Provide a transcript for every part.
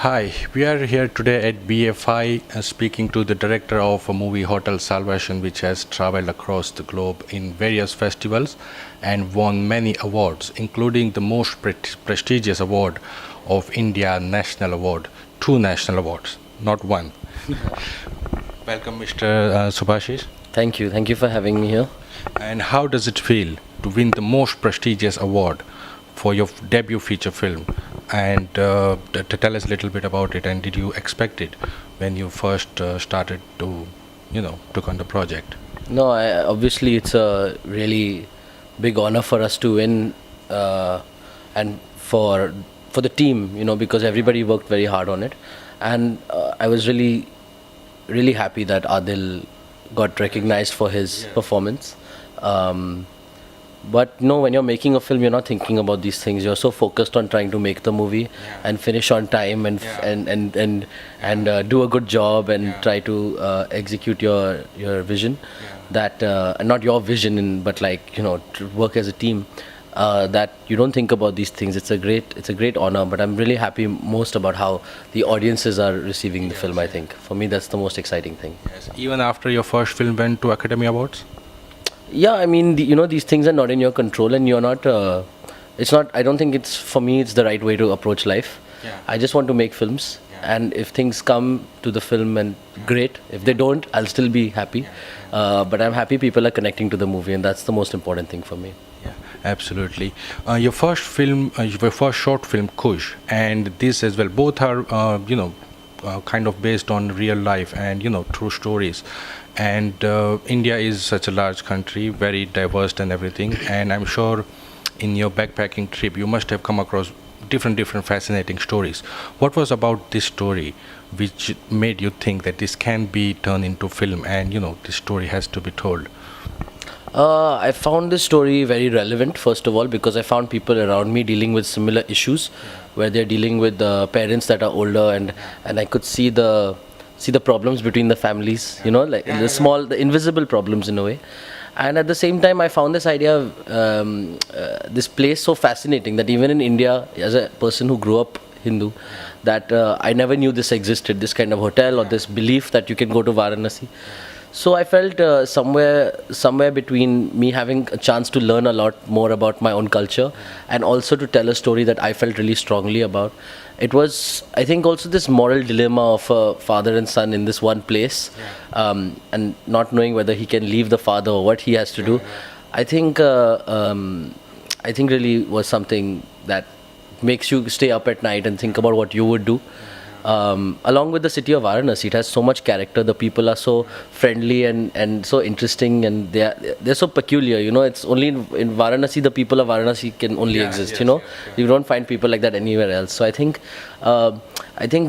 Hi, we are here today at BFI speaking to the director of a movie Hotel Salvation, which has traveled across the globe in various festivals and won many awards, including the most prestigious award of India National Award, two national awards, not one. Welcome, Mr. Subhashish. Thank you for having me here. And how does it feel to win the most prestigious award for your debut feature film? And tell us a little bit about it. And did you expect it when you first started to, took on the project? No, obviously it's a really big honor for us to win, and for the team, because everybody worked very hard on it, and I was really happy that Adil got recognized for his performance. But no, when you're making a film, you're not thinking about these things. You're so focused on trying to make the movie and finish on time and do a good job and try to execute your vision. That not your vision, but to work as a team. That you don't think about these things. It's a great honor. But I'm really happy most about how the audiences are receiving the film. I think for me that's the most exciting thing. Yes. Even after your first film went to Academy Awards. Yeah, I mean, these things are not in your control, and you're not. It's not. I don't think it's for me. It's the right way to approach life. Yeah. I just want to make films, and if things come to the film, and great. If they don't, I'll still be happy. But I'm happy people are connecting to the movie, and that's the most important thing for me. Yeah, absolutely. Your first film, your first short film, Kush, and this as well. Both are, kind of based on real life and true stories. And India is such a large country, very diverse and everything. And I'm sure in your backpacking trip, you must have come across different fascinating stories. What was about this story which made you think that this can be turned into film and this story has to be told? I found this story very relevant, first of all, because I found people around me dealing with similar issues, where they're dealing with parents that are older, and I could see the problems between the families, the invisible problems in a way. And at the same time, I found this idea of this place so fascinating that even in India, as a person who grew up Hindu, that I never knew this existed, this kind of hotel or this belief that you can go to Varanasi. So I felt somewhere between me having a chance to learn a lot more about my own culture and also to tell a story that I felt really strongly about. It was, I think, also this moral dilemma of a father and son in this one place, and not knowing whether he can leave the father or what he has to do. I think really was something that makes you stay up at night and think about what you would do. Along with the city of Varanasi, it has so much character. The people are so friendly and so interesting, and they're so peculiar. It's only in Varanasi the people of Varanasi can only exist. You don't find people like that anywhere else. So I think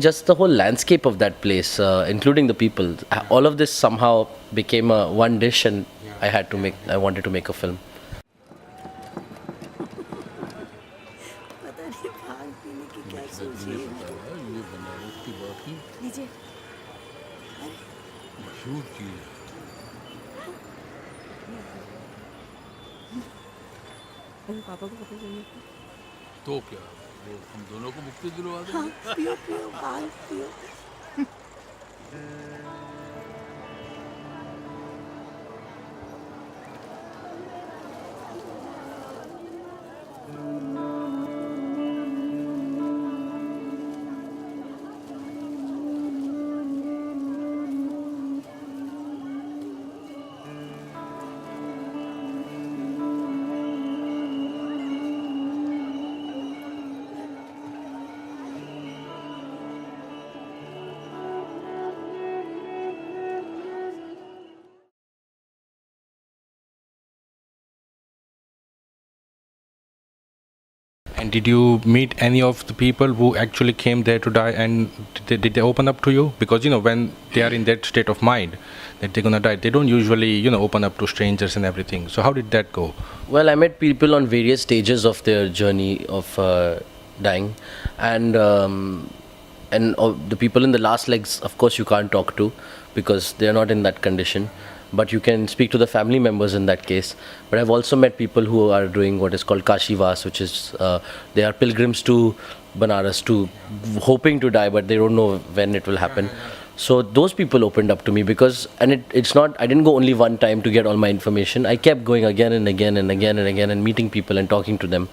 just the whole landscape of that place, including the people, all of this somehow became one dish, and I wanted to make a film. पता नहीं भांग पीने की क्या सोची है ये बनारस की बाकी लीजिए मशहूर चीज अरे पापा को पता चलने तो क्या वो हम दोनों को मुक्ति दिलवा देंगे। हाँ पियो पियो भांग पियो And did you meet any of the people who actually came there to die, and did they open up to you? Because when they are in that state of mind that they're gonna die, they don't usually open up to strangers and everything. So how did that go? Well, I met people on various stages of their journey of dying, and the people in the last legs, of course, you can't talk to because they're not in that condition. but you can speak to the family members in that case. But I've also met people who are doing what is called Kashivas, which is they are pilgrims to Banaras, to hoping to die, but they don't know when it will happen. So those people opened up to me because, and it's not, I didn't go only one time to get all my information. I kept going again and again and again and again and meeting people and talking to them.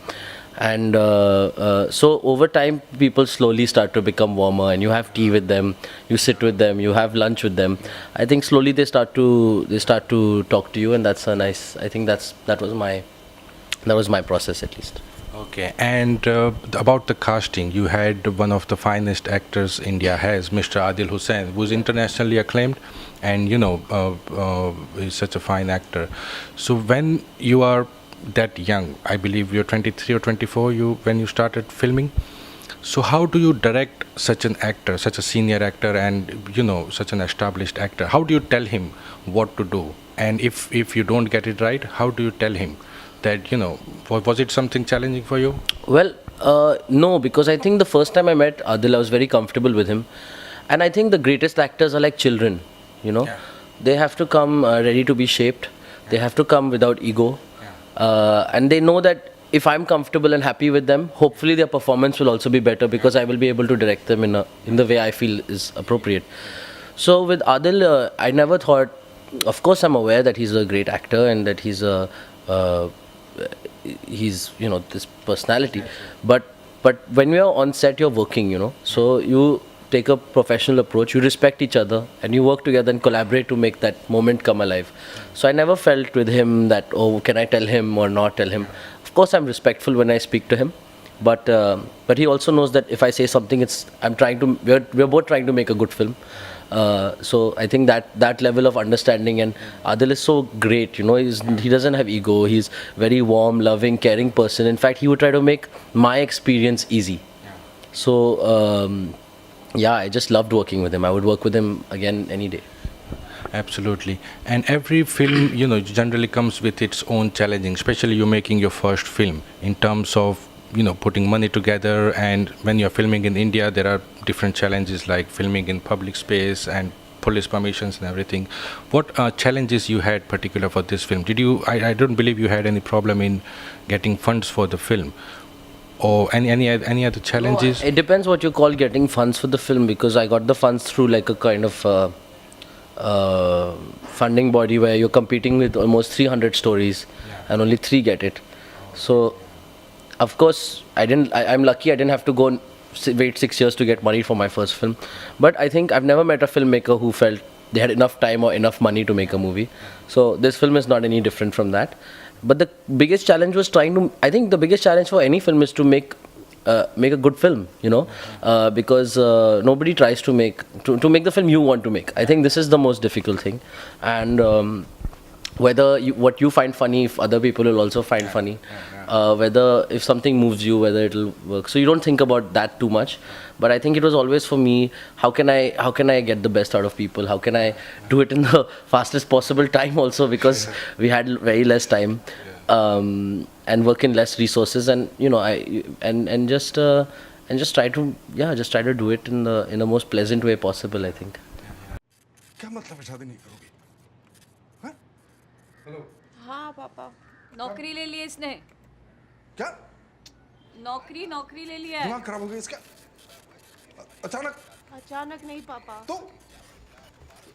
And so over time, people slowly start to become warmer, and you have tea with them, you sit with them, you have lunch with them. I think slowly they start to talk to you, and that's a nice. I think that was my process at least. Okay, and about the casting, you had one of the finest actors India has, Mr. Adil Hussain, who is internationally acclaimed, and is such a fine actor. So when you are that young, I believe you're 23 or 24, when you started filming. So how do you direct such an actor, such a senior actor, and such an established actor? How do you tell him what to do? And if you don't get it right, how do you tell him that was it something challenging for you? Well, no, because I think the first time I met Adil, I was very comfortable with him, and I think the greatest actors are like children. Yeah. They have to come ready to be shaped. They have to come without ego, and they know that if I'm comfortable and happy with them, hopefully their performance will also be better because I will be able to direct them in the way I feel is appropriate. So with Adil, I never thought. Of course, I'm aware that he's a great actor and that he's this personality, but when we are on set, you're working, so you take a professional approach, you respect each other, and you work together and collaborate to make that moment come alive. So I never felt with him that, oh, can I tell him or not tell him. Of course, I'm respectful when I speak to him, but he also knows that if I say something, we're both trying to make a good film. So I think that level of understanding, and Adil is so great, he doesn't have ego, he's very warm, loving, caring person. In fact, he would try to make my experience easy. So I just loved working with him. I would work with him again any day. Absolutely. And every film, generally comes with its own challenging, especially you're making your first film in terms of putting money together, and when you're filming in India, there are different challenges like filming in public space and police permissions and everything. What challenges you had particular for this film? I don't believe you had any problem in getting funds for the film, or any other challenges? No, it depends what you call getting funds for the film, because I got the funds through like a kind of funding body where you're competing with almost 300 stories and only 3 get it. So of course, I'm lucky I didn't have to go and wait 6 years to get money for my first film. But I think I've never met a filmmaker who felt they had enough time or enough money to make a movie. So this film is not any different from that. But the biggest challenge was I think the biggest challenge for any film is to make a good film, because nobody tries to make the film you want to make. I think this is the most difficult thing. And whether what you find funny, if other people will also find funny, whether if something moves you, whether it'll work. So you don't think about that too much. But I think it was always for me, how can I get the best out of people? How can I do it in the fastest possible time also, because we had very less time, and work in less resources, and just try to do it in the most pleasant way possible, I think. क्या मतलब है शादी नहीं करोगी? हाँ? Hello हाँ पापा नौकरी ले ली इसने। क्या नौकरी ले लिया है। दिमाग खराब हो गया इसका? अचानक अचानक नहीं पापा तो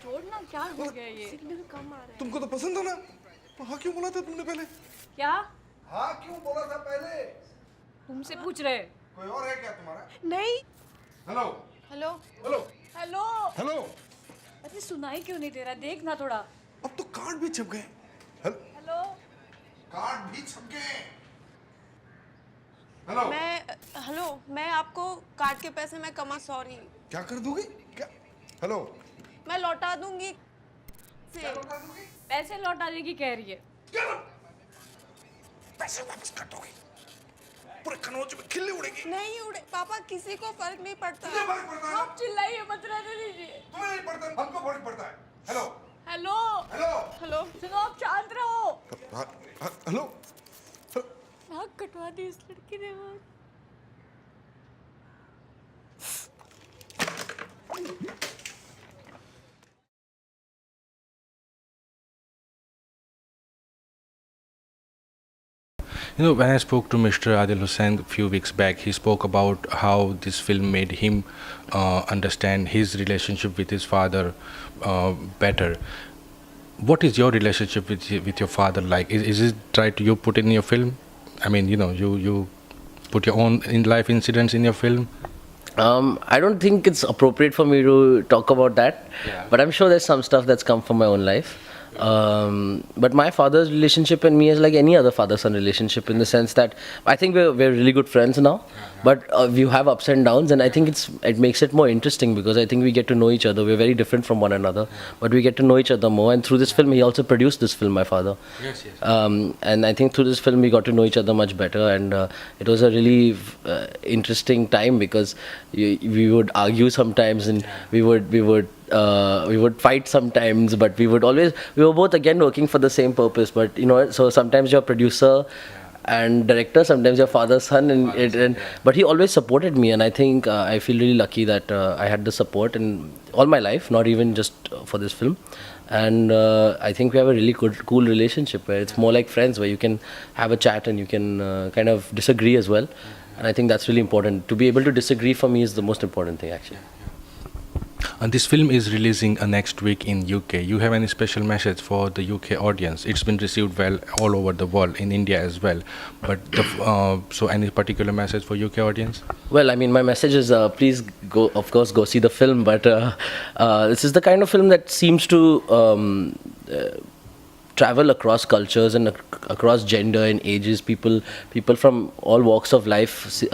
छोड़ना, क्या हो गया ये? सिग्नल कम आ रहा है तुमको तो पसंद हो ना? तो हाँ क्यों बोला था तुमने पहले? क्या हाँ क्यों बोला था पहले? तुमसे पूछ रहे? कोई और है क्या तुम्हारा? नहीं hello hello hello hello, hello अरे सुनाई क्यों नहीं दे रहा? देख ना थोड़ा। अब तो कार्ड भी छप गए। हेलो हेलो, कार्ड भी छप गए। हेलो मैं आपको कार्ड के पैसे मैं कमा सॉरी क्या कर दोगी? क्या? हेलो मैं लौटा दूंगी क्या लौटा दोगी? पैसे लौटा देगी कह रही है। क्या पैसे वापस कर दोगी? पूरे कनौज में खिल्ली उड़ेगी। नहीं उड़े पापा, किसी को फर्क नहीं पड़ता तुझे फर्क पड़ता है? आप चिल्लाइए मत, रहने दीजिए। तुम्हें नहीं पड़ता, हमको फर्क पड़ता है। हेलो हेलो हेलो हेलो सुनो, आप शांत रहो। हेलो नाक कटवा दी इस लड़की ने आज। You know, when I spoke to Mr. Adil Hussain a few weeks back, he spoke about how this film made him understand his relationship with his father better. What is your relationship with your father like? Is it try to you put in your film? I mean, you know, you put your own in life incidents in your film. I don't think it's appropriate for me to talk about that, but I'm sure there's some stuff that's come from my own life. But my father's relationship and me is like any other father-son relationship, in the sense that I think we're really good friends now, but we have ups and downs, and I think it makes it more interesting because I think we get to know each other. We're very different from one another, but we get to know each other more. And through this film, he also produced this film, my father. Yes. And I think through this film we got to know each other much better, and it was a really interesting time because we would argue sometimes, and we would fight sometimes, but we were both again working for the same purpose. But you know, so sometimes you're producer and director, sometimes your father's son, but he always supported me, and I think I feel really lucky that I had the support in all my life, not even just for this film. And I think we have a really cool relationship where it's more like friends, where you can have a chat and you can kind of disagree as well. And I think that's really important. To be able to disagree for me is the most important thing, actually. And this film is releasing next week in UK. You have any special message for the UK audience? It's been received well all over the world, in India as well. But so any particular message for UK audience? Well, I mean, my message is please go, of course, go see the film. But this is the kind of film that seems to travel across cultures and across gender and ages. People from all walks of life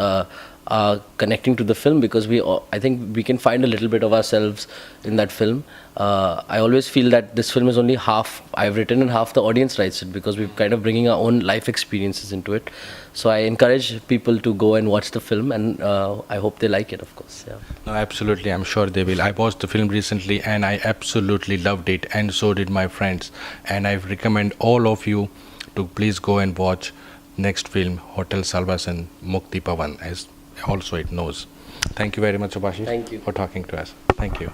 are connecting to the film because I think we can find a little bit of ourselves in that film. I always feel that this film is only half I've written and half the audience writes it, because we're kind of bringing our own life experiences into it. So I encourage people to go and watch the film, and I hope they like it, of course. Yeah. No, absolutely, I'm sure they will. I watched the film recently and I absolutely loved it, and so did my friends. And I recommend all of you to please go and watch next film, Hotel Salvasan Mukti Pavan, as also it knows. Thank you very much, Subhashish, Thank you. for talking to us. Thank you.